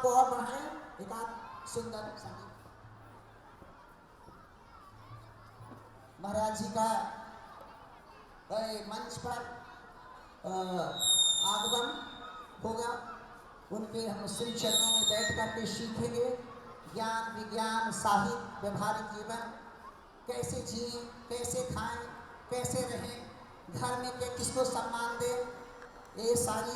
को और बढ़ाएं, एक आध सुंदर संगीत। महाराज जी का मंच पर आगमन होगा, उनके हम श्री चरणों में बैठ करके सीखेंगे ज्ञान विज्ञान साहित्य व्यवहारिक जीवन कैसे जिए, कैसे खाएं, कैसे रहें, घर में के किसको सम्मान दें, ये सारी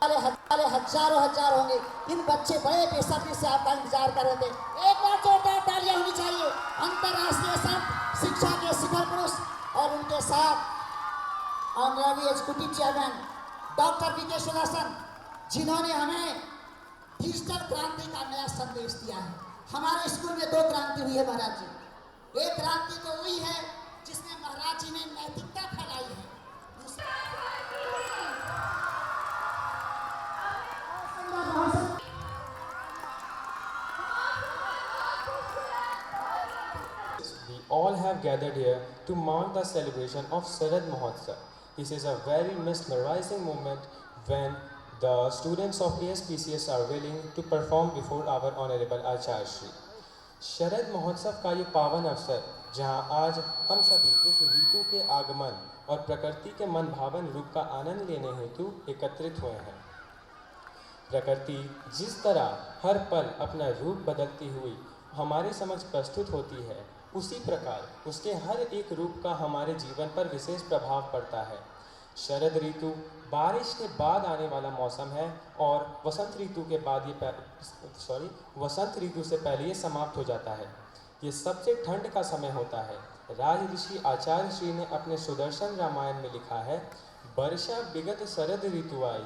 हजारों होंगे। इन बच्चे बड़े बेसब्री से आपका इंतजार कर रहे थे। एक बार जोरदार तालियां होनी चाहिए अंतरराष्ट्रीय संत शिक्षा के शिखर पुरुष और उनके साथ honorary executive chairman doctor VK. Sudarshan, जिन्होंने हमें डिजिटल क्रांति का नया संदेश दिया है। हमारे स्कूल में 2 क्रांति हुई है महाराज जी। एक क्रांति तो हुई है जिसमें महाराज जी ने नैतिकता फैलाई है। We all have gathered here to mark the celebration of Sharad Mahotsav. This is a very mesmerizing moment when the students of ASPCS are willing to perform before our Honorable Acharya Shri. Sharad Mahotsav का ये पावन अवसर जहां आज हम सभी इस ऋतु के आगमन और प्रकृति के मन भावन रूप का आनंद लेने हेतु एकत्रित हुए हैं। प्रकृति जिस तरह हर पल अपना रूप बदलती हुई हमारे समक्ष प्रस्तुत होती है, उसी प्रकार उसके हर एक रूप का हमारे जीवन पर विशेष प्रभाव पड़ता है। शरद ऋतु बारिश के बाद आने वाला मौसम है और वसंत ऋतु के बाद वसंत ऋतु से पहले ये समाप्त हो जाता है। ये सबसे ठंड का समय होता है। राज ऋषि आचार्य श्री ने अपने सुदर्शन रामायण में लिखा है, वर्षा विगत शरद ऋतु आई,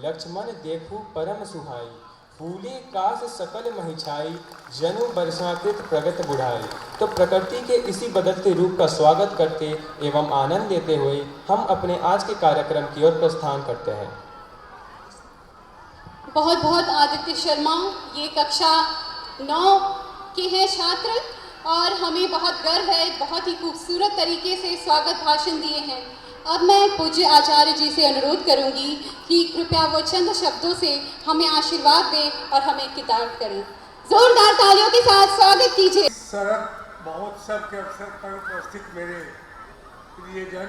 लक्ष्मण देखू परम सुहाई, फूले काश सकल महिछाई, जनु वर्षाकृत प्रगत बुढ़ाई। तो प्रकृति के इसी बदलते रूप का स्वागत करते एवं आनंद लेते हुए हम अपने आज के कार्यक्रम की ओर प्रस्थान करते हैं। बहुत बहुत आदित्य शर्मा ये कक्षा 9 के हैं छात्र और हमें बहुत गर्व है, बहुत ही खूबसूरत तरीके से स्वागत भाषण दिए हैं। अब मैं पूज्य आचार्य जी से अनुरोध करूंगी कि कृपया वो चंद शब्दों से हमें आशीर्वाद दें और हमें किताब करें। जोरदार तालियों के साथ स्वागत कीजिए। शरद महोत्सव के अवसर पर उपस्थित मेरे प्रियजन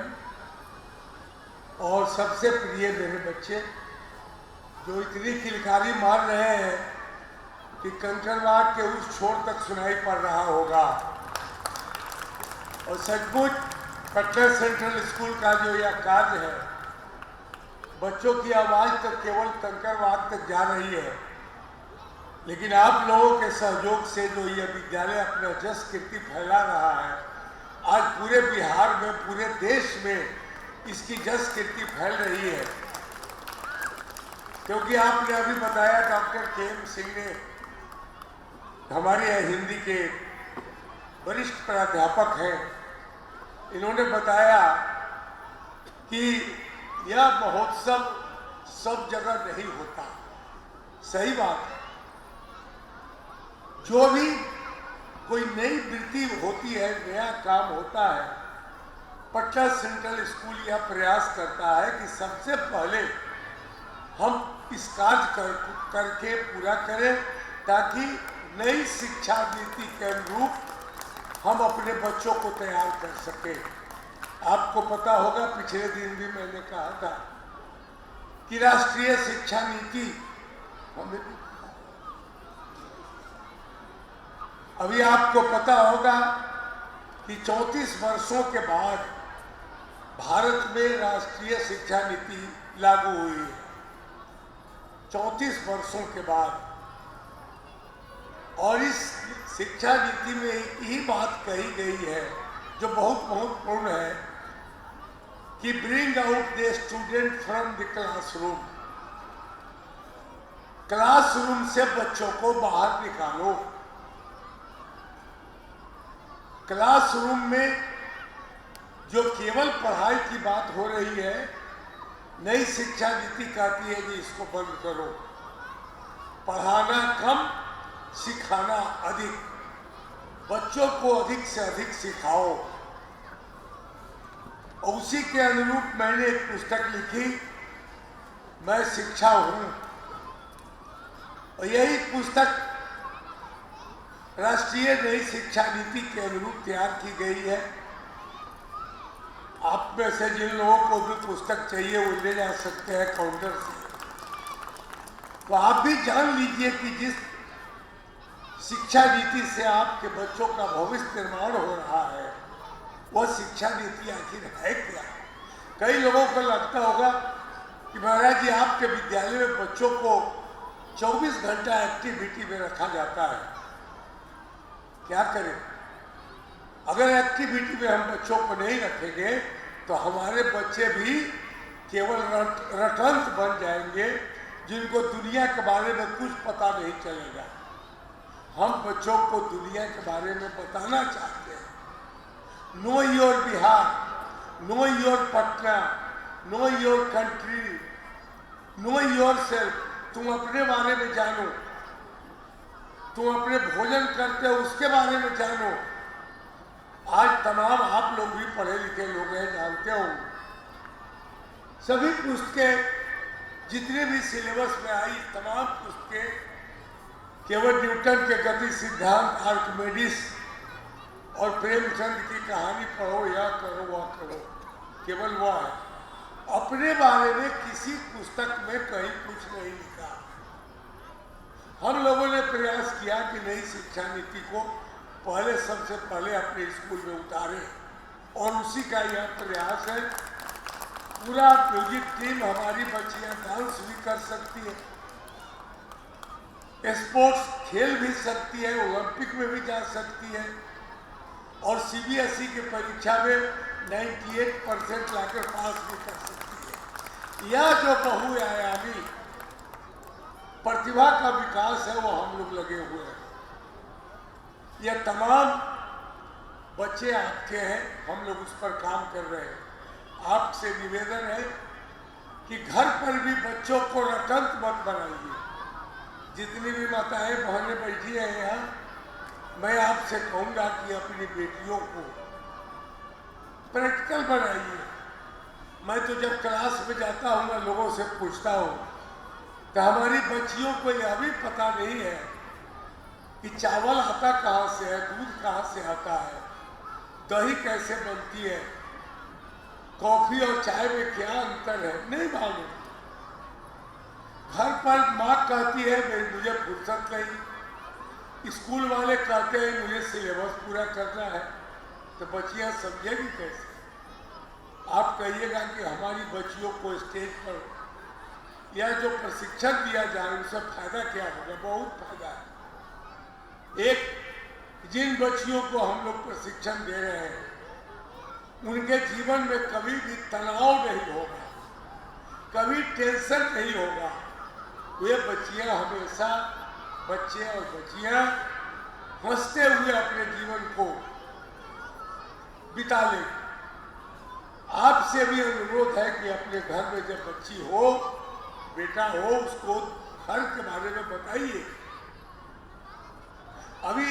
और सबसे प्रिय मेरे बच्चे जो इतनी किलकारी मार रहे हैं कि कंकड़बाग के उस छोर तक सुनाई पड़ रहा होगा। और सचमुच पटना सेंट्रल स्कूल का जो यह कार्य है, बच्चों की आवाज़ तो केवल कंकड़बाग तक जा रही है, लेकिन आप लोगों के सहयोग से जो यह विद्यालय अपना जस कीर्ति फैला रहा है, आज पूरे बिहार में, पूरे देश में इसकी जस कीर्ति फैल रही है। क्योंकि आपने अभी बताया, डॉक्टर के.एम. सिंह ने, हमारे हिंदी के वरिष्ठ प्राध्यापक हैं, इन्होंने बताया कि यह महोत्सव सब जगह नहीं होता। सही बात है। जो भी कोई नई वृत्ति होती है, नया काम होता है, पटना सेंट्रल स्कूल यह प्रयास करता है कि सबसे पहले हम इस कार्य करके पूरा करें ताकि नई शिक्षा नीति के अनुरूप हम अपने बच्चों को तैयार कर सकें। आपको पता होगा, पिछले दिन भी मैंने कहा था कि राष्ट्रीय शिक्षा नीति हमें, अभी आपको पता होगा कि 34 वर्षों के बाद भारत में राष्ट्रीय शिक्षा नीति लागू हुई है। 34 वर्षों के बाद। और इस शिक्षा नीति में एक ही बात कही गई है जो बहुत महत्वपूर्ण है कि bring out the student from the classroom. Classroom से बच्चों को बाहर निकालो। क्लासरूम में जो केवल पढ़ाई की बात हो रही है, नई शिक्षा नीति कहती है कि इसको बंद करो। पढ़ाना कम, सिखाना अधिक। बच्चों को अधिक से अधिक सिखाओ। और उसी के अनुरूप मैंने एक पुस्तक लिखी, मैं शिक्षा हूँ। और यही पुस्तक राष्ट्रीय नई शिक्षा नीति के अनुरूप तैयार की गई है। आप में से जिन लोगों को भी पुस्तक चाहिए वो ले जा सकते हैं काउंटर से। तो आप भी जान लीजिए कि जिस शिक्षा नीति से आपके बच्चों का भविष्य निर्माण हो रहा है वह शिक्षा नीति आखिर है क्या। कई लोगों को लगता होगा कि महाराज जी आपके विद्यालय में बच्चों को 24 घंटा एक्टिविटी में रखा जाता है, क्या करें। अगर एक्टिविटी में हम बच्चों को नहीं रखेंगे तो हमारे बच्चे भी केवल रटंत बन जाएंगे जिनको दुनिया के बारे में कुछ पता नहीं चलेगा। हम बच्चों को दुनिया के बारे में बताना चाहते हैं। Know your Bihar, know your Patna, know your country, know your self. तुम अपने बारे में जानो, तुम अपने भोजन करते हो उसके बारे में जानो। आज तमाम आप लोग भी पढ़े लिखे लोग हैं, जानते हो सभी पुस्तकें जितने भी सिलेबस में आई तमाम पुस्तकें केवल न्यूटन के गति सिद्धांत, आर्किमिडीज और प्रेमचंद की कहानी पढ़ो या करो वह करो, केवल वह है। अपने बारे में किसी पुस्तक में कहीं कुछ नहीं लिखा। हम लोगों ने प्रयास किया कि नई शिक्षा नीति को सबसे पहले अपने स्कूल में उतारे और उसी का यह प्रयास है। पूरा म्यूजिक टीम हमारी बच्चियां डांस भी कर सकती है, स्पोर्ट्स खेल भी सकती है, ओलंपिक में भी जा सकती है और सीबीएसई की परीक्षा में 98% लाकर पास भी कर सकती है। यह जो बहुआयामी प्रतिभा का विकास है वो हम लोग लगे हुए हैं। यह तमाम बच्चे आपके हैं, हम लोग उस पर काम कर रहे हैं। आपसे निवेदन है कि घर पर भी बच्चों को रटंत मत बनाइए। जितनी भी माताएं बहनें बैठी हैं यहाँ, मैं आपसे कहूँगा कि अपनी बेटियों को प्रैक्टिकल बनाइए। मैं तो जब क्लास में जाता हूँ मैं लोगों से पूछता हूँ तो हमारी बच्चियों को यह भी पता नहीं है कि चावल आता कहाँ से है, दूध कहाँ से आता है, दही कैसे बनती है, कॉफी और चाय में क्या अंतर है, नहीं मालूम। घर पर माँ कहती है मुझे फुर्सत नहीं, स्कूल वाले कहते हैं मुझे सिलेबस पूरा करना है, तो बच्चियाँ समझेगी कैसे। आप कहिएगा कि हमारी बच्चियों को स्टेज पर यह जो प्रशिक्षण दिया जाए उससे फायदा क्या होगा। बहुत फायदा है। एक जिन बच्चियों को हम लोग प्रशिक्षण दे रहे हैं उनके जीवन में कभी भी तनाव नहीं होगा, कभी टेंशन नहीं होगा। वे बच्चियां हमेशा, बच्चे और बच्चियां हंसते हुए अपने जीवन को बिता लें। आपसे भी अनुरोध है कि अपने घर में जब बच्ची हो, बेटा हो, उसको घर के बारे में बताइए। अभी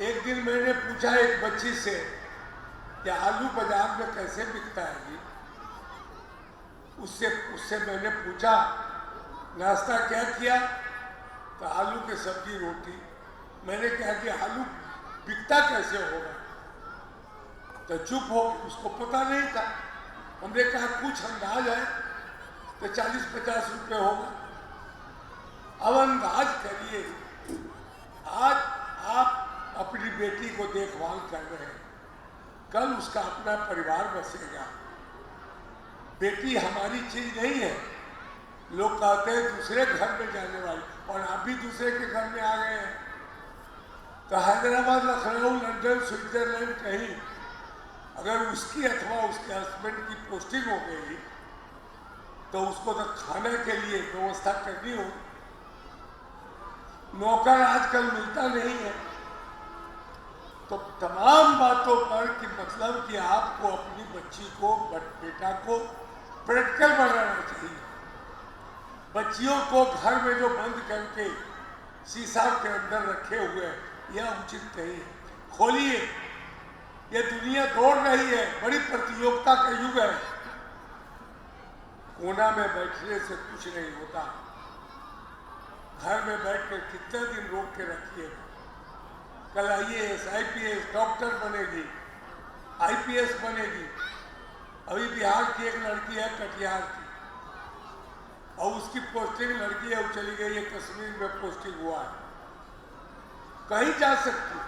एक दिन मैंने पूछा एक बच्ची से कि आलू बाजार में कैसे बिकता है जी। उससे मैंने पूछा नाश्ता क्या किया, तो आलू की सब्जी रोटी। मैंने कहा कि आलू बिकता कैसे होगा, तो चुप हो, उसको पता नहीं था। हमने कहा कुछ अंदाज है, तो 40-50 रुपये होगा। अब अंदाज करिए, आज आप अपनी बेटी को देखभाल कर रहे हैं, कल उसका अपना परिवार बसेगा। बेटी हमारी चीज नहीं है। लोग कहते हैं दूसरे घर में जाने वाली, और आप भी दूसरे के घर में आ गए हैं। तो हैदराबाद, लखनऊ, लंदन, स्विट्जरलैंड कहीं अगर उसकी अथवा उसके हस्बैंड की पोस्टिंग हो गई तो उसको तो खाने के लिए व्यवस्था करनी होगी। नौकर आजकल मिलता नहीं है। तो तमाम बातों पर कि मतलब कि आपको अपनी बच्ची को, बेटा को प्रैक्टिकल बनाना चाहिए। बच्चियों को घर में जो बंद करके शीशा के अंदर रखे हुए यह उचित नहीं है। खोलिए, ये दुनिया दौड़ रही है, बड़ी प्रतियोगिता का युग है। कोना में बैठने से कुछ नहीं होता। घर में बैठ कर कितने दिन रोक के रखिएगा। कल IAS IPS डॉक्टर बनेगी, IPS बनेगी। अभी बिहार की एक लड़की है कटिहार की, और उसकी पोस्टिंग लड़की है, वो चली गई है कश्मीर में, पोस्टिंग हुआ है, कहीं जा सकती।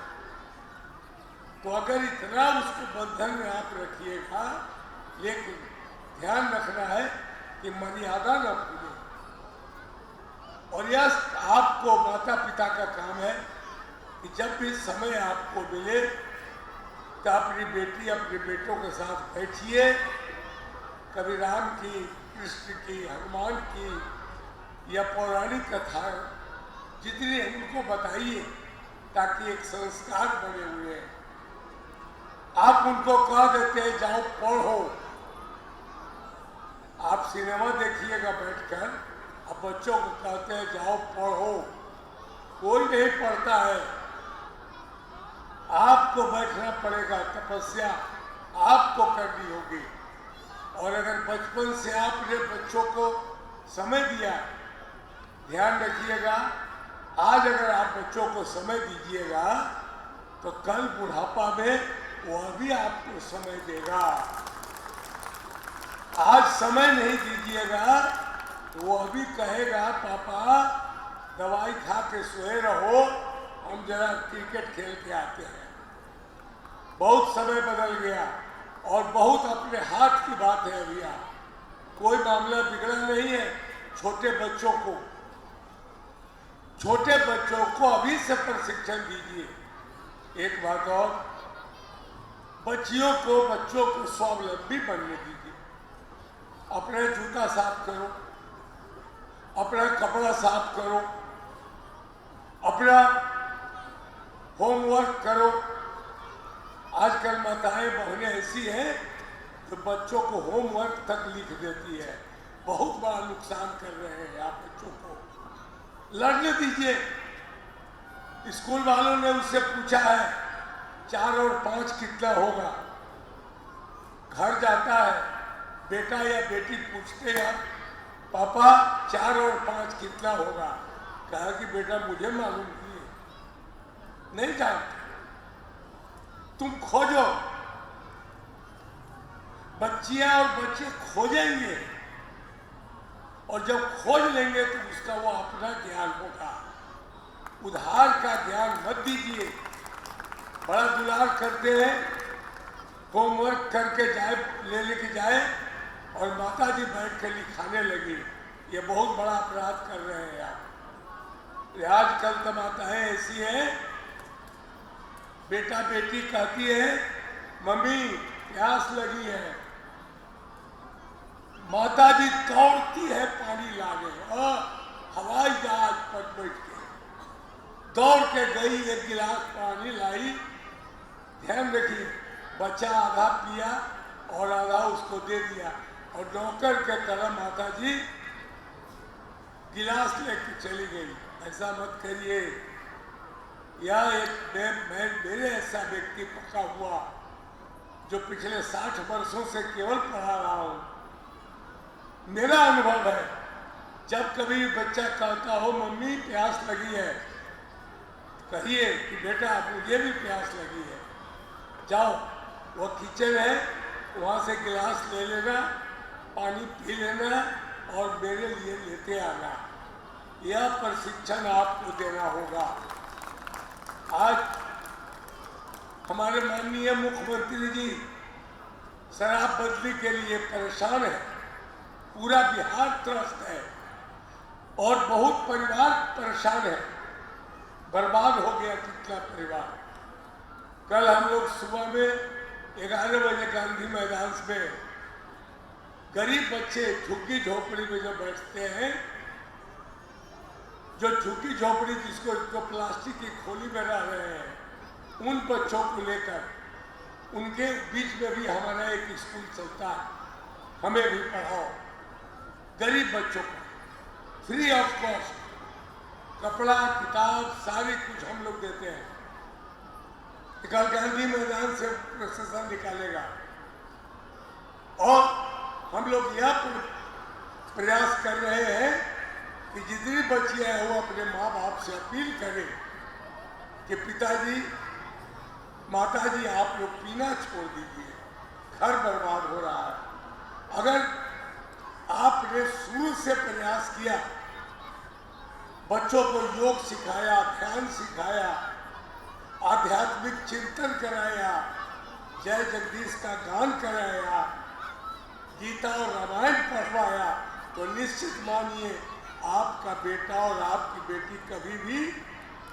तो अगर इतना उसको बंधन में आप रखिएगा, लेकिन ध्यान रखना है कि मर्यादा न भूले। और यह आपको माता पिता का काम है कि जब भी समय आपको मिले तो अपनी बेटी अपने बेटों के साथ बैठिए, कभी राम की, कृष्ण की, हनुमान की या पौराणिक कथा जितनी उनको बताइए, ताकि एक संस्कार बने हुए हैं। आप उनको कह देते हैं जाओ पढ़ो, आप सिनेमा देखिएगा बैठकर, अब बच्चों को कहते हैं जाओ पढ़ो, कोई नहीं पढ़ता है। आपको बैठना पड़ेगा, तपस्या आपको करनी होगी। और अगर बचपन से आपने बच्चों को समय दिया, ध्यान रखिएगा, आज अगर आप बच्चों को समय दीजिएगा तो कल बुढ़ापा में वह भी आपको समय देगा। आज समय नहीं दीजिएगा तो वह भी कहेगा पापा दवाई खा के सोए रहो, हम जरा क्रिकेट खेल के आते हैं। बहुत समय बदल गया और बहुत अपने हाथ की बात है अभी। कोई मामला बिगड़ा नहीं है। छोटे बच्चों को अभी से प्रशिक्षण दीजिए। एक बात और, बच्चों को स्वावलंबी बनने दीजिए। अपना जूता साफ करो, अपना कपड़ा साफ करो, अपना होमवर्क करो। आजकल माताएं बहनें ऐसी हैं जो बच्चों को होमवर्क तक लिख देती है। बहुत बड़ा नुकसान कर रहे हैं आप बच्चों को। लड़ने दीजिए। स्कूल वालों ने उससे पूछा है 4 और 5 कितना होगा। घर जाता है, बेटा या बेटी पूछते हैं पापा 4 और 5 कितना होगा। कहा कि बेटा मुझे मालूम नहीं जानते, तुम खोजो। बच्चियां और बच्चे खोजेंगे और जब खोज लेंगे तो उसका वो अपना ज्ञान होगा। उधार का ज्ञान मत दीजिए। बड़ा दुलार करते हैं, होमवर्क करके लेके जाए और माता जी बैठ कर लिखाने लगी। ये बहुत बड़ा अपराध कर रहे हैं आप। आजकल तो माताएं ऐसी हैं, बेटा बेटी कहती है मम्मी प्यास लगी है, माता जी दौड़ती है पानी लाने, और हवाई जहाज पर बैठ के दौड़ के गई, 1 गिलास पानी लाई। ध्यान रखिए, बच्चा आधा पिया और आधा उसको दे दिया, और नौकर के तरह माता जी गिलास लेके चली गई। ऐसा मत करिए। या मेरे ऐसा व्यक्ति पक्का हुआ जो पिछले 60 वर्षों से केवल पढ़ा रहा हूं। मेरा अनुभव है, जब कभी बच्चा कहता हो मम्मी प्यास लगी है, कहिए कि बेटा मुझे भी प्यास लगी है, जाओ वो किचन है वहाँ से गिलास ले लेना, पानी पी लेना और मेरे लिए लेते आना। यह प्रशिक्षण आपको देना होगा। आज हमारे माननीय मुख्यमंत्री जी शराबबंदी के लिए परेशान है। पूरा बिहार त्रस्त है और बहुत परिवार परेशान है। बर्बाद हो गया कितना परिवार। कल हम लोग सुबह में 11 बजे गांधी मैदान में गरीब बच्चे झुग्गी झोपड़ी में जो बैठते हैं, जो झुग्गी झोपड़ी जिसको जो प्लास्टिक की खोली में रह रहे हैं, उन बच्चों को लेकर उनके बीच में भी हमारा एक स्कूल चलता है, हमें भी पढ़ाओ। गरीब बच्चों को फ्री ऑफ कॉस्ट कपड़ा किताब सारी कुछ हम लोग देते हैं। कल गांधी मैदान से प्रोसेसन निकालेगा और हम लोग यह प्रयास कर रहे हैं कि जितनी बच्चियां हैं वो अपने माँ बाप से अपील करें कि पिताजी माताजी आप लोग पीना छोड़ दीजिए, घर बर्बाद हो रहा है। अगर आपने शुरू से प्रयास किया, बच्चों को योग सिखाया, ध्यान सिखाया, आध्यात्मिक चिंतन कराया, जय जगदीश का गान कराया, गीता और रामायण पढ़वाया, तो निश्चित मानिए आपका बेटा और आपकी बेटी कभी भी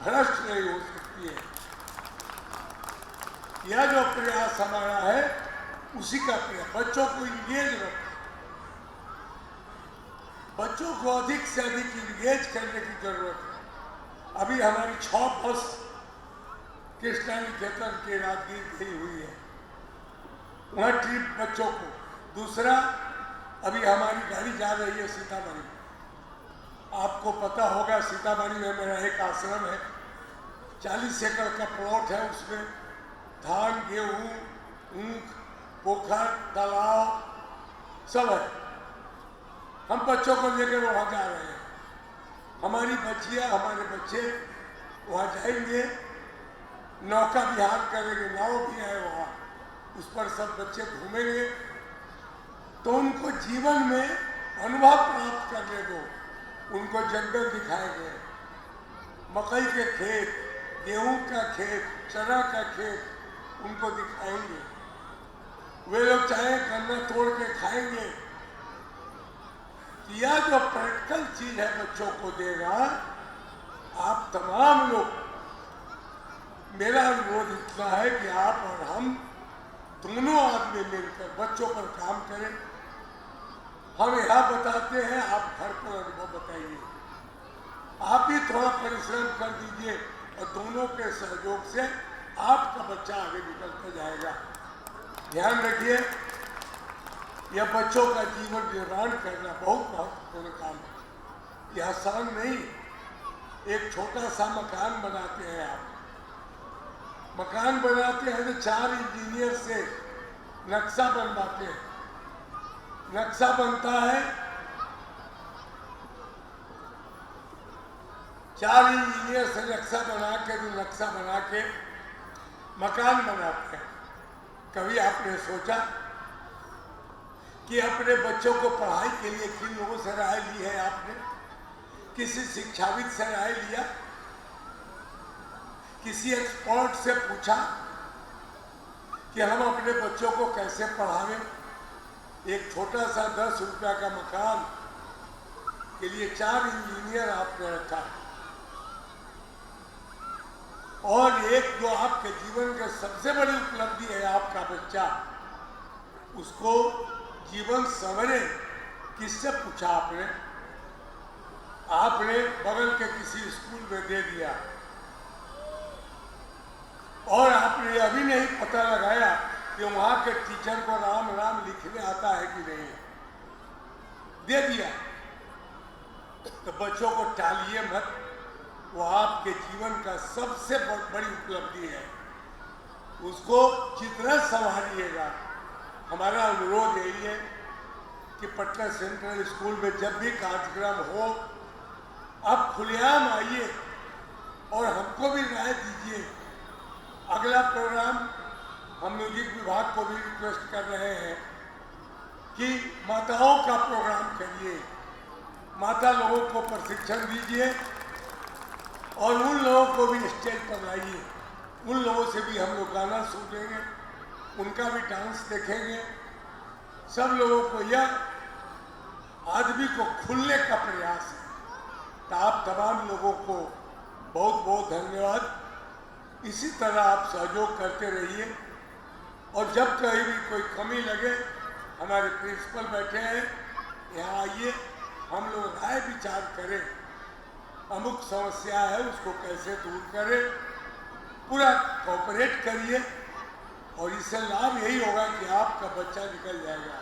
भ्रष्ट नहीं हो सकती है। यह जो प्रयास हमारा है उसी का प्रयास, बच्चों को इंगेज रखो, बच्चों को अधिक से अधिक इंगेज करने की जरूरत है। अभी हमारी 6 बस कृष्णा निकेतन के राजगीर गई हुई है, वहाँ ट्रिप बच्चों को। दूसरा, अभी हमारी गाड़ी जा रही है सीतामढ़ी। आपको पता होगा सीतामढ़ी में मेरा एक आश्रम है, 40 एकड़ का प्लॉट है, उसमें धान, गेहूँ, ऊख, पोखर, तालाब सब है। हम बच्चों को लेकर वहाँ जा रहे हैं। हमारी बच्चियाँ, हमारे बच्चे वहाँ जाएंगे, नौका विहार करेंगे, नाव भी है वहाँ, उस पर सब बच्चे घूमेंगे, तो उनको जीवन में अनुभव प्राप्त करने दो। उनको जंगल दिखाएंगे, मकई के खेत, गेहूं का खेत, चना का खेत उनको दिखाएंगे। वे लोग चाहे गन्ना तोड़ के खाएंगे। यह जो प्रैक्टिकल चीज है बच्चों को देना, आप तमाम लोग, मेरा अनुरोध इतना है कि आप और हम दोनों आदमी मिलकर बच्चों पर काम करें। हम यहाँ बताते हैं, आप घर पर अनुभव बताइए। आप भी थोड़ा परिश्रम कर दीजिए और दोनों के सहयोग से आपका बच्चा आगे निकलता जाएगा। ध्यान रखिए, यह बच्चों का जीवन निर्माण करना बहुत महत्वपूर्ण काम है। यह आसान नहीं। एक छोटा सा मकान बनाते हैं आप, मकान बनाते हैं तो 4 इंजीनियर से नक्शा बनवाते हैं। नक्शा बनता है, 4 इंजीनियर से नक्शा बना के मकान बनाते हैं। कभी आपने सोचा कि अपने बच्चों को पढ़ाई के लिए किन लोगों से राय ली है आपने? किसी शिक्षाविद से राय लिया? किसी एक्सपर्ट से पूछा कि हम अपने बच्चों को कैसे पढ़ावें? एक छोटा सा 10 रुपया का मकान के लिए 4 इंजीनियर आपने रखा, और एक जो आपके जीवन की सबसे बड़ी उपलब्धि है आपका बच्चा, उसको जीवन संवरे किससे पूछा आपने? आपने बगल के किसी स्कूल में दे दिया, और आपने अभी नहीं पता लगाया कि वहाँ के टीचर को राम राम लिखने आता है कि नहीं, दे दिया। तो बच्चों को टालिए मत, वो आपके जीवन का सबसे बड़ी उपलब्धि है, उसको जितना संभालिएगा। हमारा अनुरोध यही है कि पटना सेंट्रल स्कूल में जब भी कार्यक्रम हो, आप खुलेआम आइए और हमको भी राय दीजिए। अगला प्रोग्राम हम म्यूजिक विभाग को भी रिक्वेस्ट कर रहे हैं कि माताओं का प्रोग्राम करिए, माता लोगों को प्रशिक्षण दीजिए और उन लोगों को भी स्टेज पर लाइए। उन लोगों से भी हम लोग गाना सुनेंगे, उनका भी डांस देखेंगे। सब लोगों को यह आदमी को खुलने का प्रयास है। तो आप तमाम लोगों को बहुत बहुत धन्यवाद। इसी तरह आप सहयोग करते रहिए, और जब कहीं भी कोई कमी लगे, हमारे प्रिंसिपल बैठे हैं, यहाँ आइए, हम लोग राय विचार करें, अमुक समस्या है उसको कैसे दूर करें, पूरा कोऑपरेट करिए, और इससे लाभ यही होगा कि आपका बच्चा निकल जाएगा,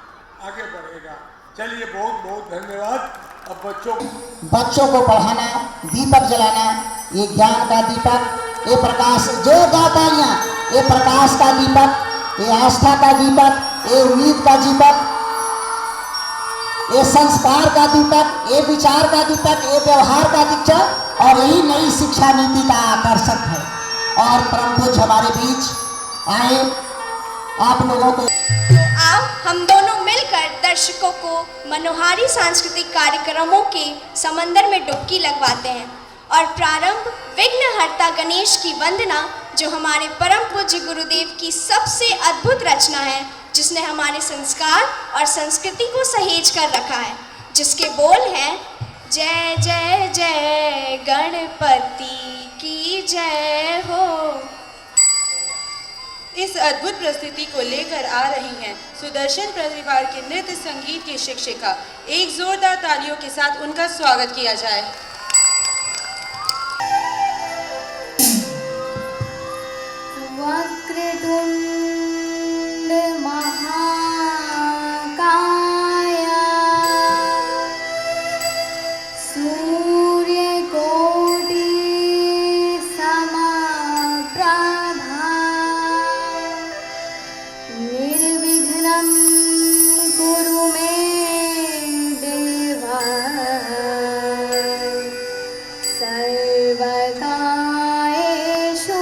आगे बढ़ेगा। चलिए, बहुत बहुत धन्यवाद। अब बच्चों को पढ़ाना, दीपक जलाना, ये ज्ञान का दीपक, ये प्रकाश, जो तालियां, ये प्रकाश का दीपक, ये आस्था का दीपक, ये उम्मीद का दीपक, ये संस्कार का दीपक, ये विचार का दीपक, ये व्यवहार का दीपक और यही नई शिक्षा नीति का आकर्षक है। और परम पूज्य हमारे बीच आए, आप लोगों को आओ हम दोनों मिलकर दर्शकों को मनोहारी सांस्कृतिक कार्यक्रमों के समंदर में डुबकी लगवाते हैं और प्रारंभ विघ्नहर्ता गणेश की वंदना, जो हमारे परम पूज्य गुरुदेव की सबसे अद्भुत रचना है, जिसने हमारे संस्कार और संस्कृति को सहेज कर रखा है, जिसके बोल हैं जय जय जय गणपति की जय हो। इस अद्भुत प्रस्तुति को लेकर आ रही हैं सुदर्शन परिवार के नृत्य संगीत की शिक्षिका। एक जोरदार तालियों के साथ उनका स्वागत किया जाए। वक्रतुंड महाकाय सूर्यकोटि समप्रभा निर्विघ्नं कुरु मे देव सर्वकार्येषु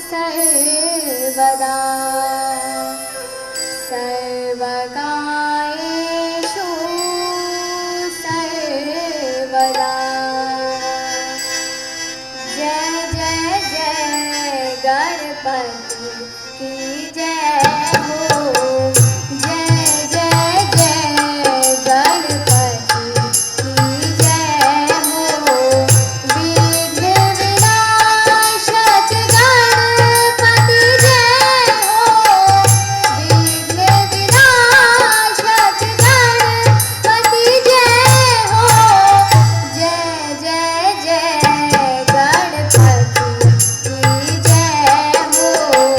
सर्वदा सर्वकार्येषु सर्वदा। जय जय जय गणपति की जय हो। जय जय जय गणपति की जय हो। विघ्न विनाशक गणपति जय हो। विघ्न विनाशक गणपति जय हो। जय जय जय गणपति की जय हो।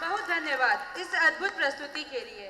बहुत धन्यवाद इस अद्भुत प्रस्तुति के लिए।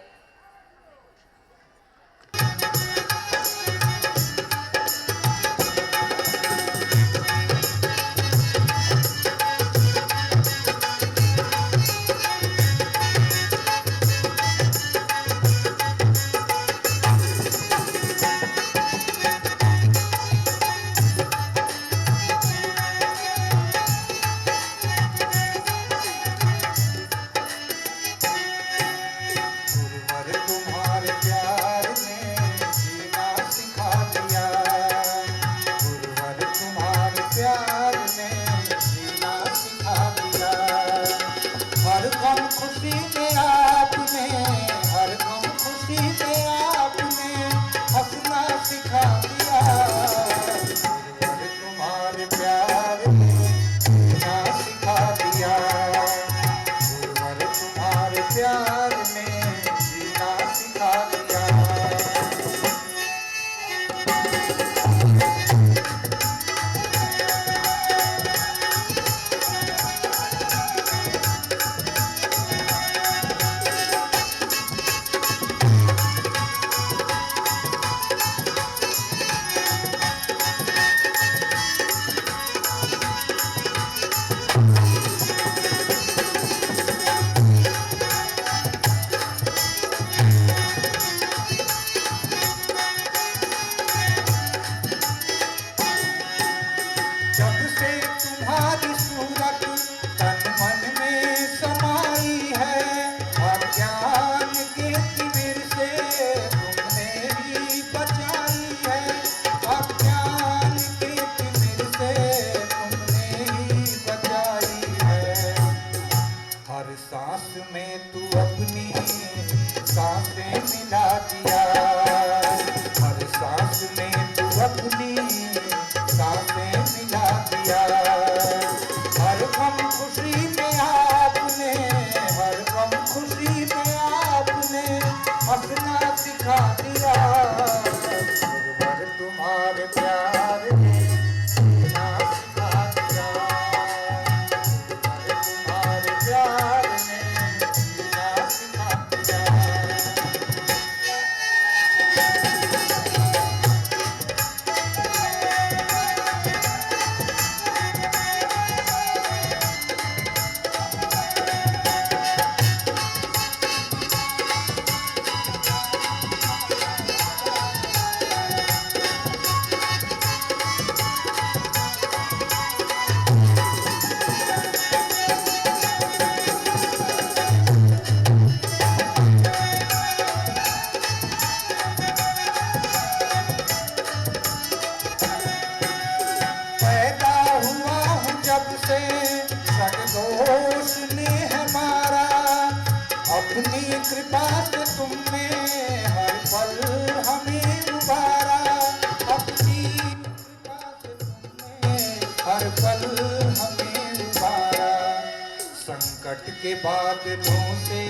के बादलों से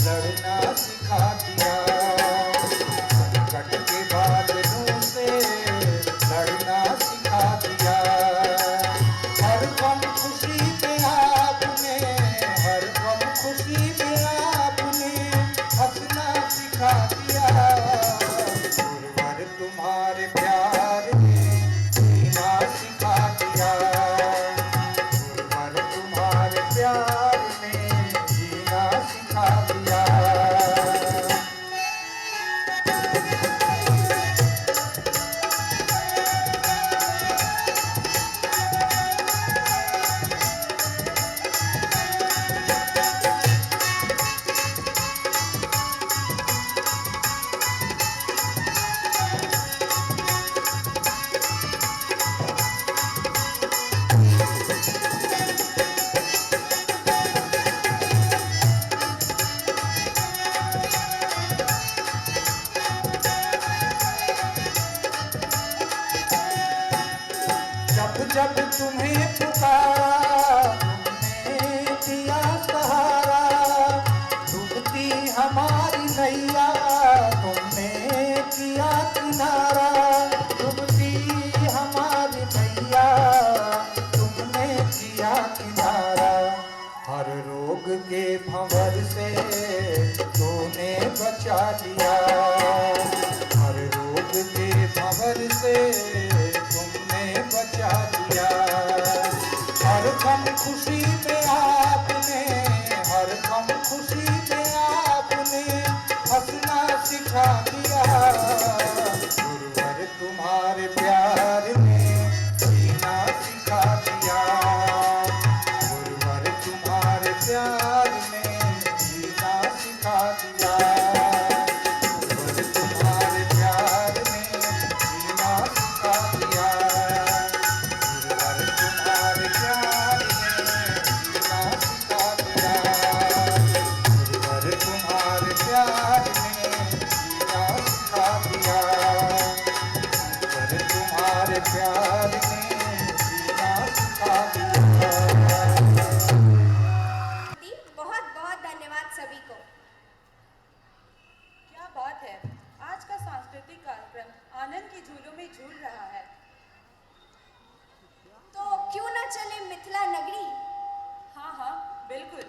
लड़ना सिखा दिया, संकट के बादलों से लड़ना सिखा दिया। हर गम खुशी में आपने, हर गम खुशी में आपने हंसना सिखा दिया। गुरुवर तुम्हारे प्यार ने जीना सिखा दिया, गुरुवर तुम्हारे प्यार ने जीना सिखा दिया। रोग के भंवर से तूने बचा लिया, हर रोग के भंवर से तुमने बचा लिया। हर गम खुशी में आपने, हर गम खुशी में आपने हंसना सिखा दिया। गुरुवर तुम्हारे प्यार ने जीना सिखा दिया, गुरुवर तुम्हारे प्यार ने जीना सिखा दिया, गुरुवर तुम्हारे प्यार ने जीना सिखा दिया, गुरुवर तुम्हारे प्यार ने जीना सिखा दिया, गुरुवर तुम्हारे प्यार ने जीना सिखा दिया, गुरुवर तुम्हारे प्यार ने जीना सिखा दिया। बहुत बहुत धन्यवाद सभी को। क्या बात है, आज का सांस्कृतिक कार्यक्रम आनंद की झूलों में झूल रहा है। तो क्यों ना चले मिथिला नगरी। हाँ हाँ बिल्कुल।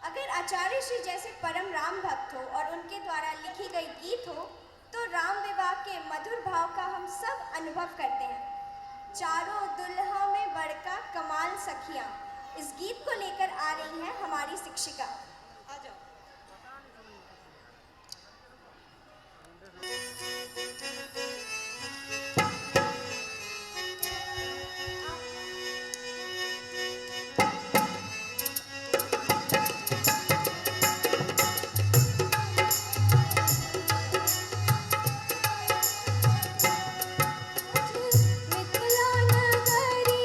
अगर आचार्य श्री जैसे परम राम भक्त हो और उनके द्वारा लिखी गई गीत हो तो राम विवाह के मधुर भाव का हम सब अनुभव करते हैं। चारों दुल्हा में बड़का कमाल सखियां, इस गीत को लेकर आ रही हैं हमारी शिक्षिका। आ जाओ। मिथिला नगरी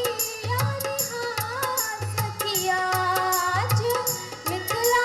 यानी हाथ सखिया, आज मिथिला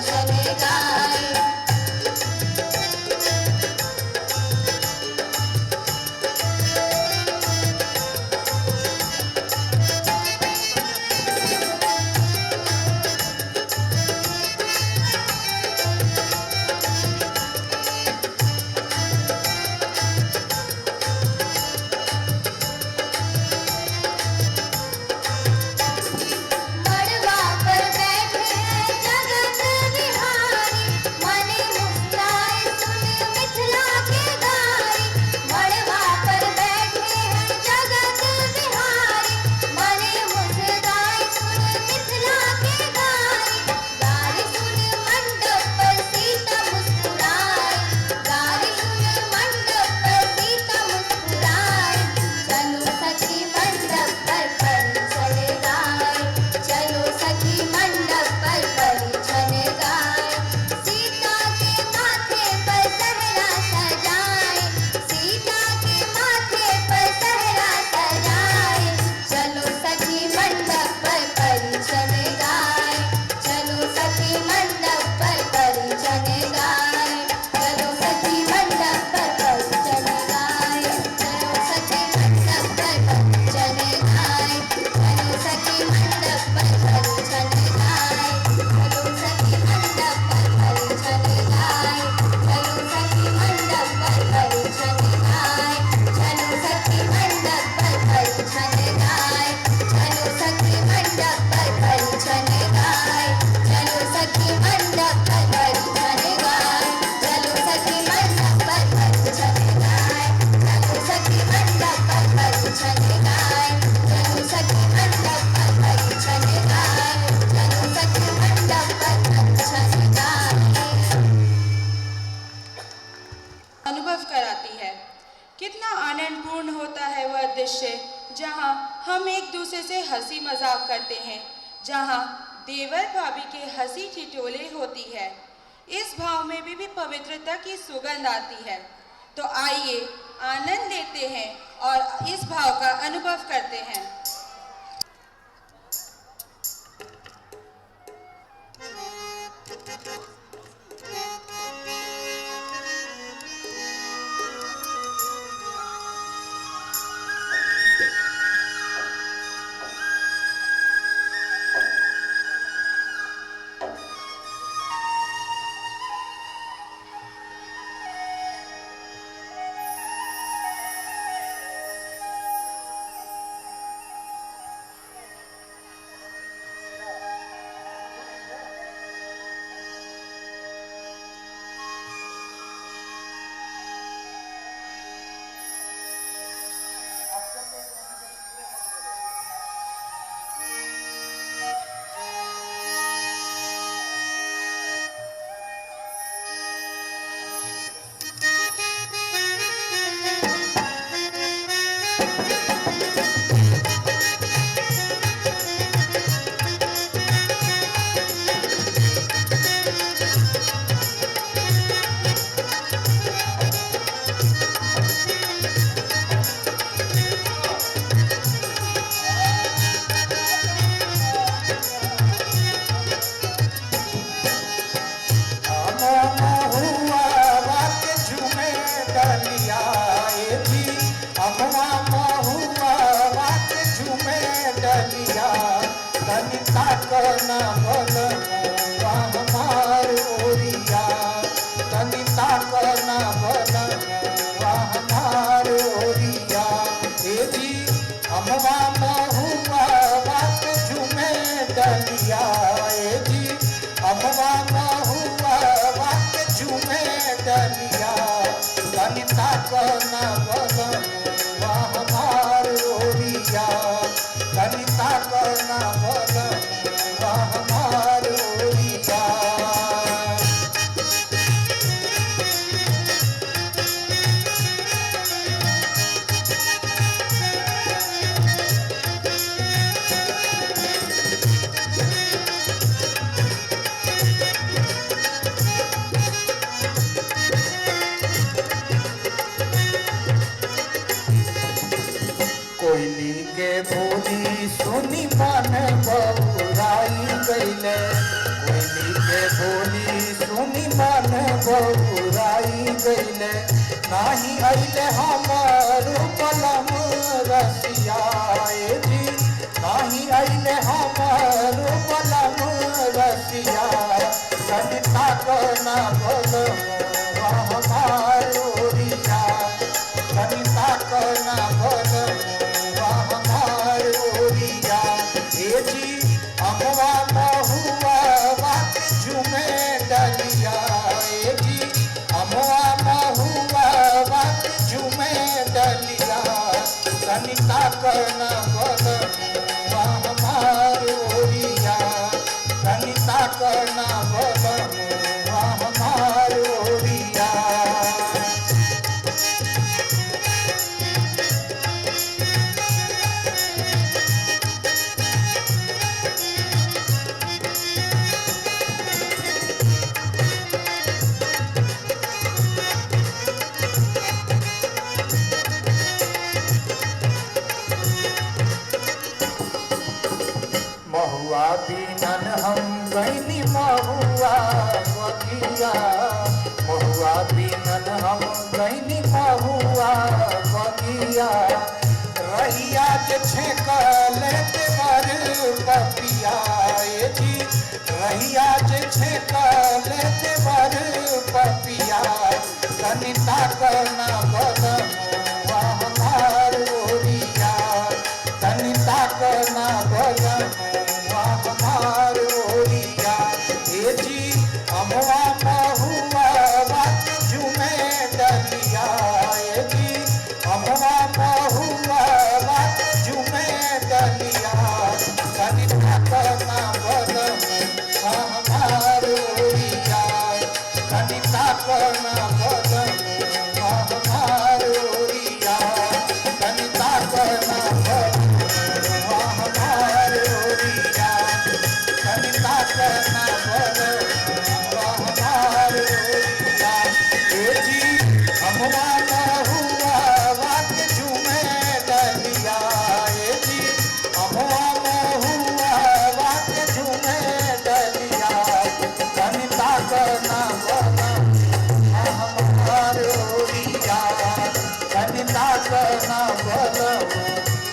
छन गाए। मड़वा पर बैठे हैं जगत बिहारी, मने मुस्काए सुन मिथिला के गारी। मड़वा पर बैठे हैं जगत बिहारी, मने मुस्काए सुन मिथिला के गारी। गारी सुन मंडप पर सीता मुस्कुराए, गारी सुन मंडप पर सीता मुस्कुराए। चलो सखी मंडप पर परिछन गाए, चलो सखी मंडप पर परिछन गाए। सीता के माथे पर सहरा सजाए, सीता के माथे पर सहरा सजाए। चलो सखी मंडप पर परिछन गाए, चलो सखी मंडप पर परिछन गाए। चलो सखी मंडप पर परिछन गाए, चलो सखी मंडप पर परिछन गाए। चलो सखी मंडप पर परिछन गाए, चलो सखी मंडप पर परिछन गाए। चलो सखी मंडप पर परिछन गाए, चलो सखी मंडप पर परिछन गाए। चलो सखी मंडप पर परिछन गाए, चलो सखी मंडप पर परिछन गाए। चलो सखी मंडप पर परिछन गाए, चलो सखी मंडप पर परिछन गाए। चलो सखी मंडप पर परिछन गाए, चलो सखी मंडप पर परिछन गाए। अनुभव कराती है। कितना आनंदपूर्ण होता है वह दृश्य जहाँ हम एक दूसरे से हंसी मजाक करते हैं, जहाँ देवर भाभी के हंसी ठिठोले होती है। इस भाव में भी पवित्रता की सुगंध आती है। तो आइए आनंद लेते हैं और इस भाव का अनुभव करते हैं। करना बनवा हमार ओरिया, तनिता करना बनवा हमार ओरिया। हे जी अमवा महुआ बात झूमे डलिया, हे जी अमवा महुआ बात झूमे डलिया, तनिता करना बनवा हमार ओरिया, तनिता करना बनवा हमार ओरिया। बौराई गईले नाही अइले हमार बलम रसिया जी नाही अइले हमार बलम रसिया सनिता करना बलम हमार ओरिया सनिता करना बलम हमार ओरिया ए जी अमवा महुआ बात झूमे डलिया ए जी अमवा महुआ बात झूमे डलिया सनिता करना बलम हमार ओरिया सनिता करना बलम हमार ओरिया महुआ बीनन हम गईनी महुआ बगिया महुआ बीनन हम गईनी महुआ बगिया रहिया जे छेकल देवर पपिया ए जी रहिया जे छेकल देवर पपिया सनिता करना बलम हमार ओरिया सनिता करना बलम हमार ओरिया ए जी अमवा महुआ बात झूमे डलिया ए जी अमवा महुआ बात झूमे डलिया सनिता करना बलम हमार ओरिया सनिता करना बलम हमार ओरिया सनिता करना बलम हमार ओरिया सनिता करना बलम हमार ओरिया ए जी अमवा महुआ बात झूमे डलिया ए जी अमवा महुआ बात झूमे डलिया सनिता करना बलम हमार ओरिया सनिता करना बलम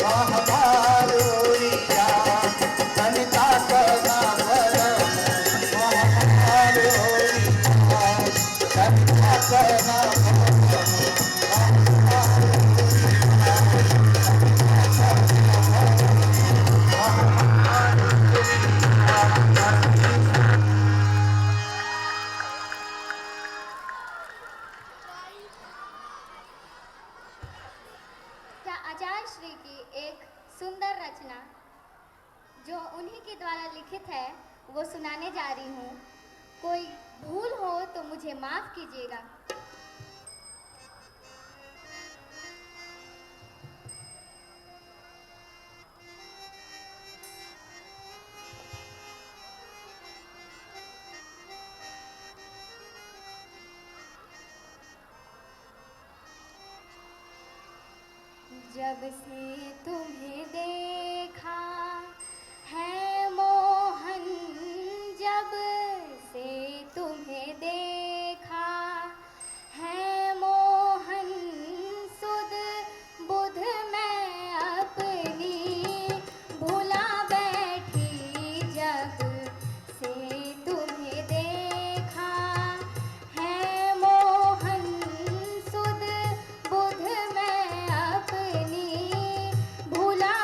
हमार ओरिया सनिता करना बलम हमार ओरिया सनिता करना बलम आचार्य श्री की एक सुंदर रचना जो उन्हीं के द्वारा लिखित है वो सुनाने जा रही हूँ। कोई भूल हो तो मुझे माफ कीजिएगा। जब से तुम्हें देखा है मोहन, जब से तुम्हें देखा है मोहन, सुध बुध मैं अपनी भुला बैठी। जब से तुम्हें देखा है मोहन, सुध बुध मैं अपनी भुला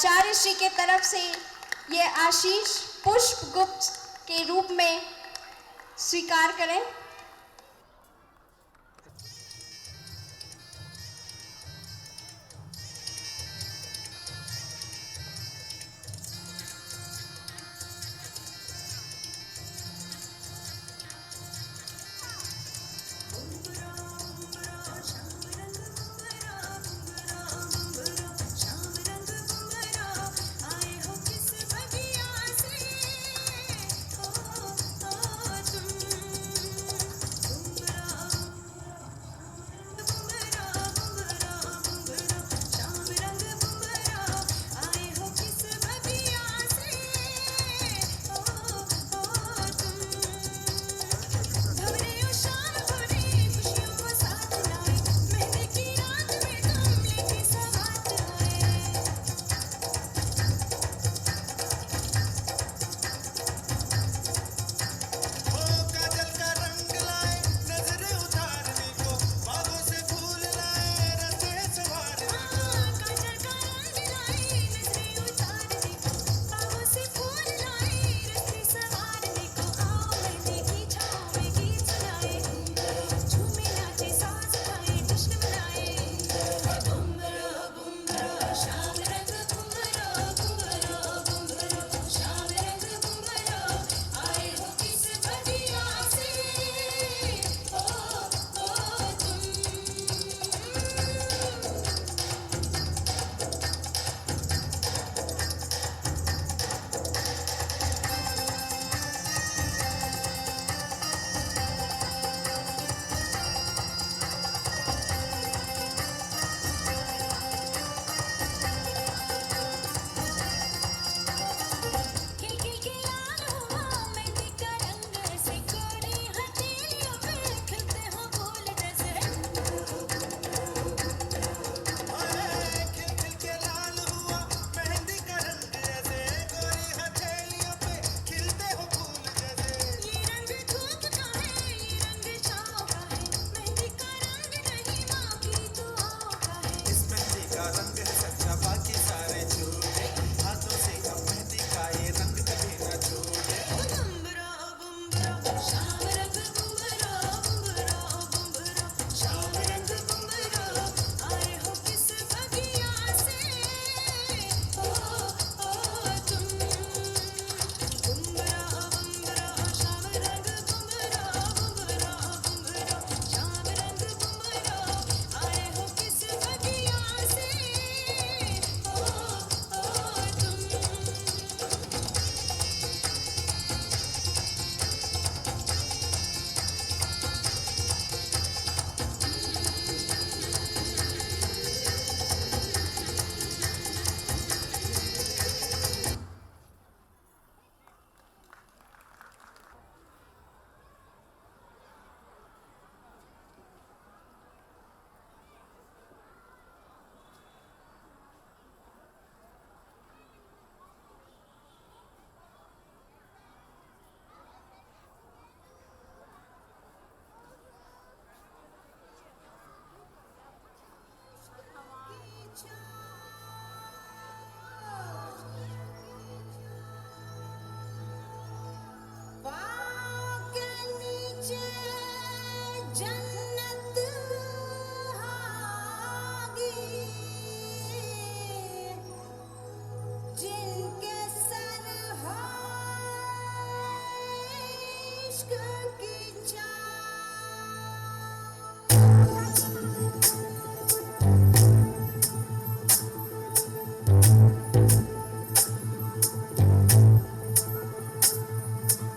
आचार्य श्री के तरफ से ये आशीष पुष्पगुप्त के रूप में स्वीकार करें।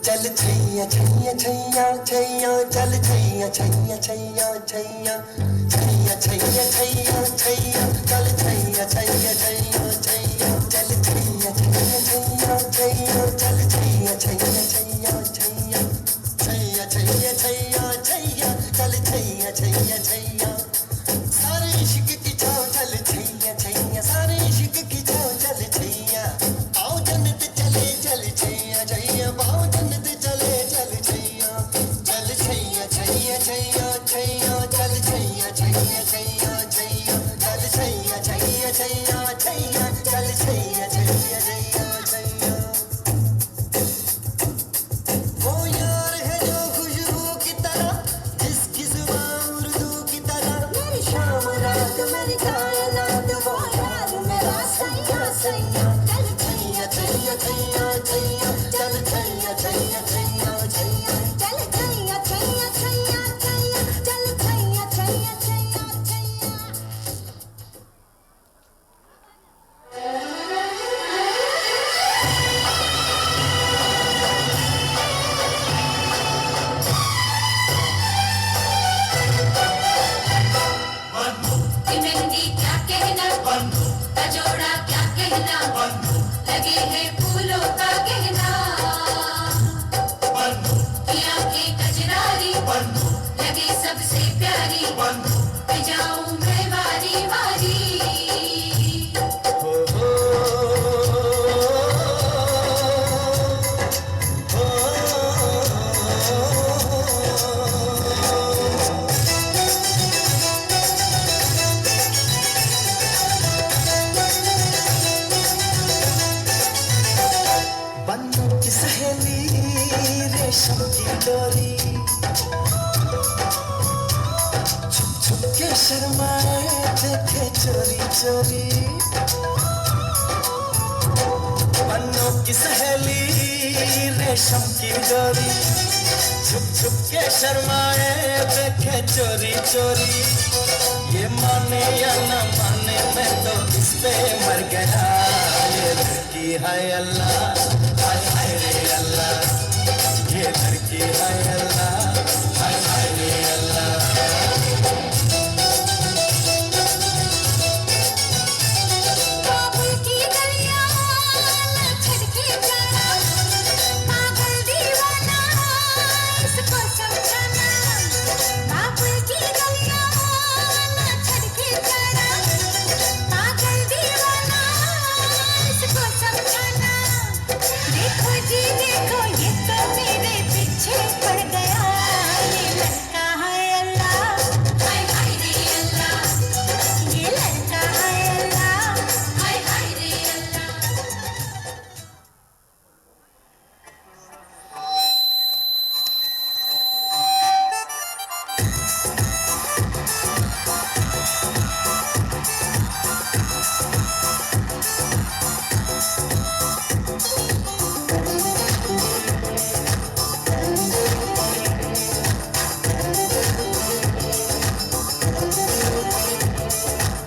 चल छैया छैया छैया छैया चल छैया छैया छैया छैया छैया छैया छैया छैया चल छैया छैया छैया छैया चल छैया छैया छैया छैया चल छैया छैया छैया छैया छैया छैया छैया छैया चल छैया छैया छैया सारे इश्क की छाव चल छैया छैया सारे इश्क की छाव चल छैया आओ जन्नत चले चल छैया छैया आओ जन्नत चले चल छैया चल छैया छैया छैया छैया चल छैया छैया छैया छैया चल छैया छैया छैया छैया चल छैया छैया छैया छैया चल छैया छैया छैया छैया चल छैया छैया छैया छैया। ये मेहंदी क्या कहना, का जोड़ा क्या कहना, लगे हैं फूलों का गहना। की आंखें कजरारी, लगे सबसे प्यारी, पे जाऊं मैं वारी वारी। बन्नू की सहेली रेशम की डोरी छुप छुप के शर्माए देखे चोरी चोरी। बन्नू की सहेली रेशम की डोरी छुप छुप के शर्माए देखे चोरी चोरी। ये माने या न माने मैं तो इस पे मर गया। ये लड़की है अल्लाह, हाय हाय रे अल्लाह। ये लड़की है अल्लाह, हाय हाय रे अल्लाह। बाबुल की गलियां न छटके जाना, पागल दीवाना इसको समझाना। बाबुल की गलियां न छटके जाना, पागल दीवाना इसको समझाना। देखो जी देखो ये तो मेरे पीछे पड़ गया। ये लड़का है अल्लाह, हाय हाय रे अल्लाह, ये लड़का है अल्लाह। हाय हाय रे अल्लाह।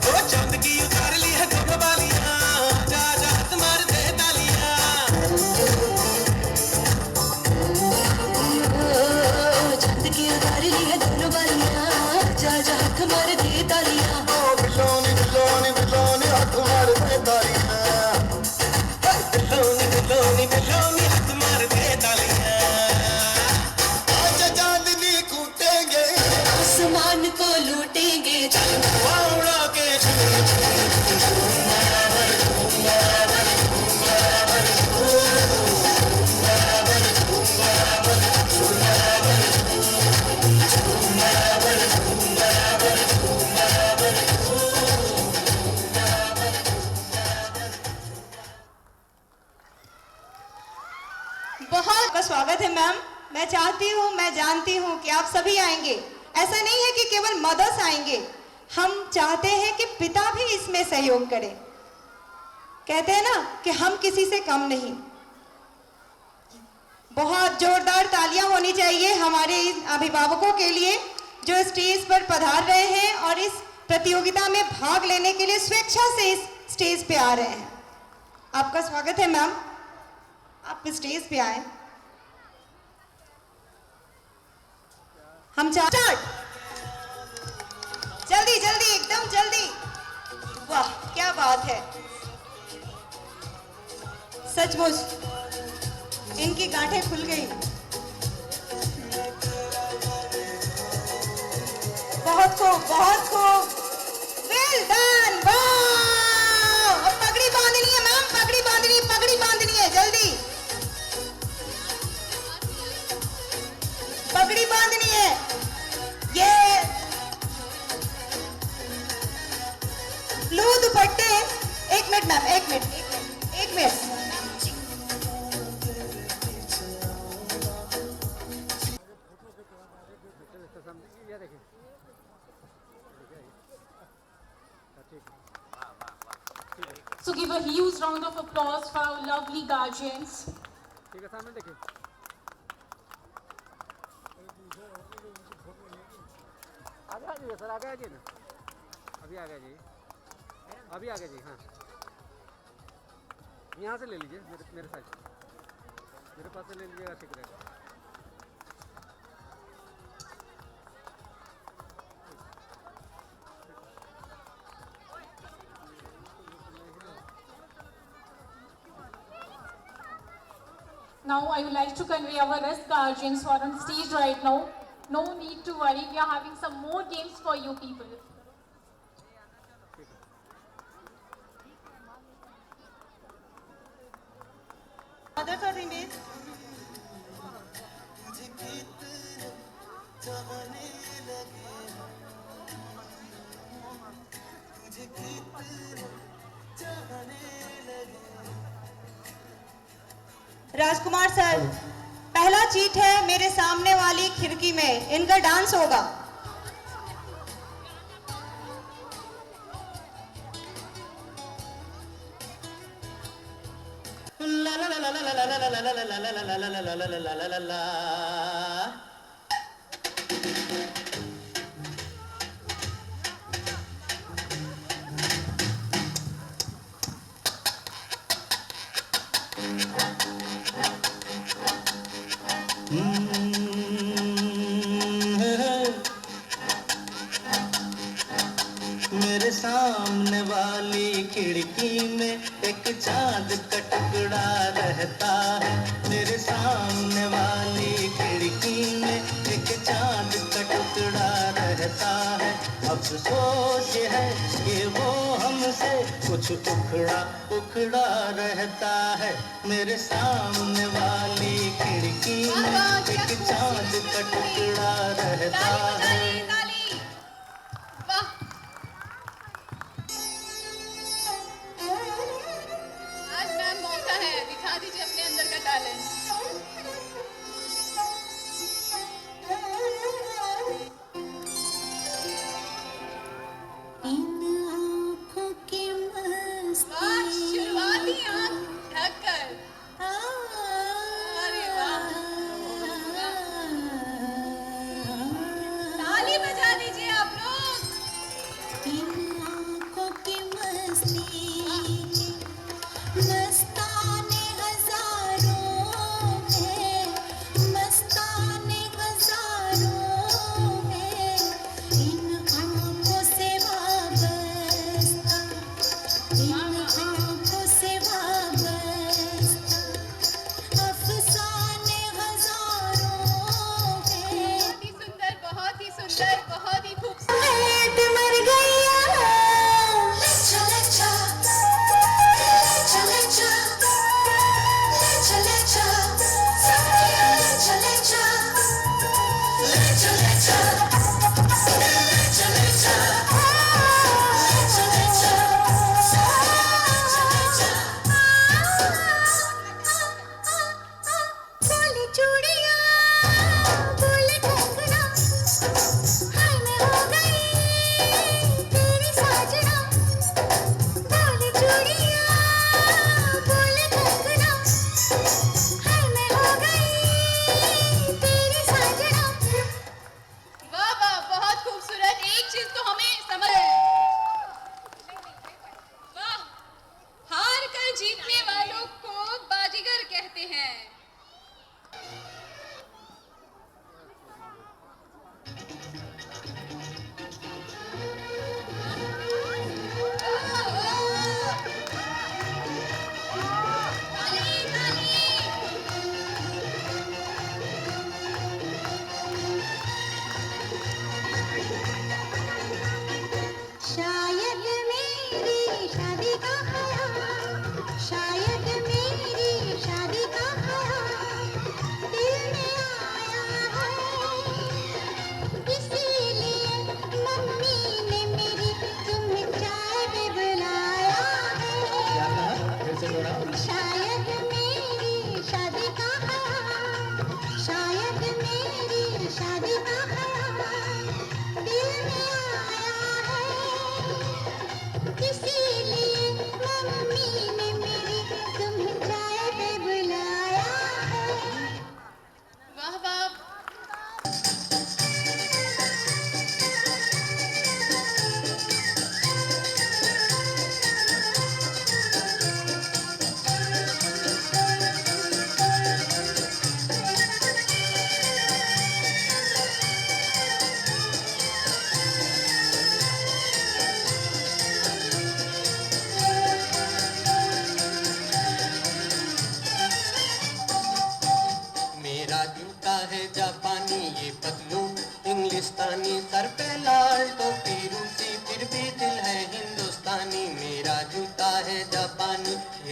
ओ चांद की उतार ली है दोनों बालियां, जा जा हाथ मार दे तालियां। चांद की उतार ली है दोनों बालियां, जा जा हाथ मार दे तालियां। ओ बिलोनी बिलोनी बिलोनी हाथ मार दे तालियां। बिलोनी बिलोनी बिलोनी हाथ मार दे तालियां। आज चांदनी कूटेंगे, आसमान को लूटेंगे, चल उड़ा के बहुत का स्वागत है मैम। मैं चाहती हूँ, मैं जानती हूँ कि आप सभी आएंगे। ऐसा नहीं है कि केवल मदर्स आएंगे, हम चाहते हैं कि पिता भी इसमें सहयोग करें। कहते हैं ना कि हम किसी से कम नहीं। बहुत जोरदार तालियां होनी चाहिए हमारे इन अभिभावकों के लिए जो स्टेज पर पधार रहे हैं और इस प्रतियोगिता में भाग लेने के लिए स्वेच्छा से इस स्टेज पे आ रहे हैं। आपका स्वागत है मैम, आप स्टेज पे आए। हम स्टार्ट, जल्दी जल्दी एकदम जल्दी। वाह क्या बात है, सचमुच इनकी गांठें खुल गई। बहुत खूब, वेल डन, वाह। अब पगड़ी बांधनी है मैम, पगड़ी बांधनी है जल्दी, पगड़ी बांधनी है। ये ब्लू दुपट्टे, एक मिनट मैम, एक minute. So give a huge round of applause for our lovely guardians. ठीक है, सामने देखिए। आगे आ जाइए सर, आगे आ जाइए ना। अभी आ गया जी, अभी आ गया जी। हाँ, यहाँ से ले लीजिए, मेरे साइड, मेरे पास से ले लीजिएगा, ठीक रहेगा। Now I would like to convey our rest guardians who are on stage right now. No need to worry, we are having some more games for you people. Mothers or females? Rajkumar sir, पहला cheat है मेरे सामने वाली खिड़की में, इनका dance होगा। मेरे सामने वाली खिड़की में एक चांद का टुकड़ा रहता है। मेरे सामने वाली खिड़की में एक चांद का टुकड़ा रहता है। अफसोस है कि वो हमसे कुछ उखड़ा उखड़ा रहता है। मेरे सामने वाली खिड़की में एक चांद का टुकड़ा रहता है। आज मैम मौका है, दिखा दीजिए अपने अंदर का टैलेंट। शुरुआती आंख ढककर, अरे वाह, ताली बजा दीजिए आप लोग। मस्ताने हजारों में, मस्ताने हजारों में, इन आँखों से वाबस्ता, इन आँखों से वाबस्ता, अफसाने हजारों में। बहुत ही सुंदर, बहुत ही सुंदर, बहुत ही खूबसूरत। मर गया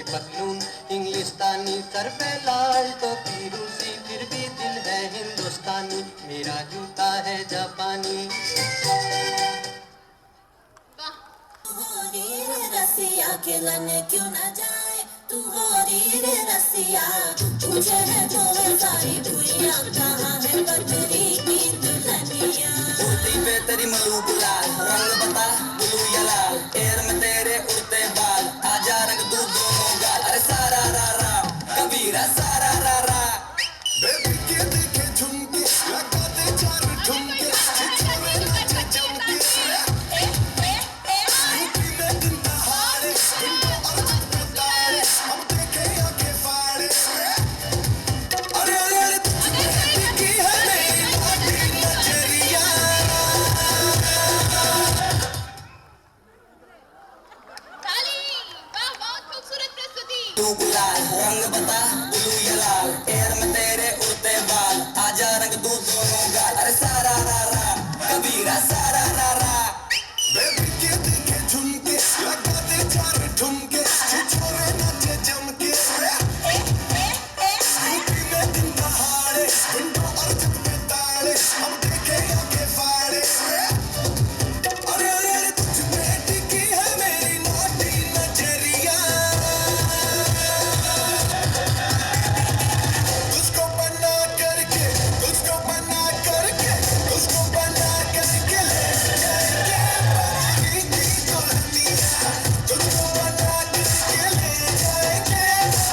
पतलून, इंग्लिस्तानी सर पे लाल टोपी रूसी, फिर भी दिल है हिंदुस्तानी, मेरा जूता है जापानी। रसिया खिलन क्यों न जाए तू होरी रे रसिया, मुझे है जो सारी दुनिया, कहाँ है बदरी की दुल्हनिया। उड़ती पे तेरी मलूक लाल, रंग बता ब्लू या लाल, एयर में तेरे उड़ते बाल, आजा रंग दू दोनों गाल, अरे सारा रा रा कबीरा सारा रा रा। बेबी के देखे झुमके लगा दे चार ठुमके, छिछोरे नाचे चमके, यूपी में दिन दहाड़े घंटों और जगते ताड़े, अब देखे आंखें फाड़े। अरे अरे अरे तुझमें टिकी है मेरी लाठी नजरिया। तू गुलाल रंग बता ब्लू या लाल, एयर में तेरे उड़ते बाल, आजा रंग दू दोनों गाल, अरे सारा रा रा कबीरा सारा रा रा। बेबी के देखे झुमके लगा दे चार ठुमके, छिछोरे नाचे जमके, यूपी में दिन दहाड़े घंटों और जगते ताड़े, अब देखे आंखें फाड़े। अरे अरे अरे तुझमें टिकी है मेरी लाठी नजरिया। तुझको बना करके तुझको बना करके तुझको बना करके ले जाएंगे बदरी की दुल्हनिया, तुझको बना करके ले जाएंगे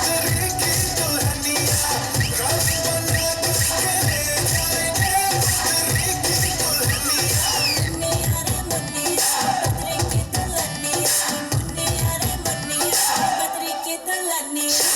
बदरी की दुल्हनिया, राज बना करके ले जाएंगे बदरी की दुल्हनिया। मुन्निया रे मुन्निया बदरी की दुल्हनिया, मुन्निया रे मुन्निया बदरी की दुल्हनिया।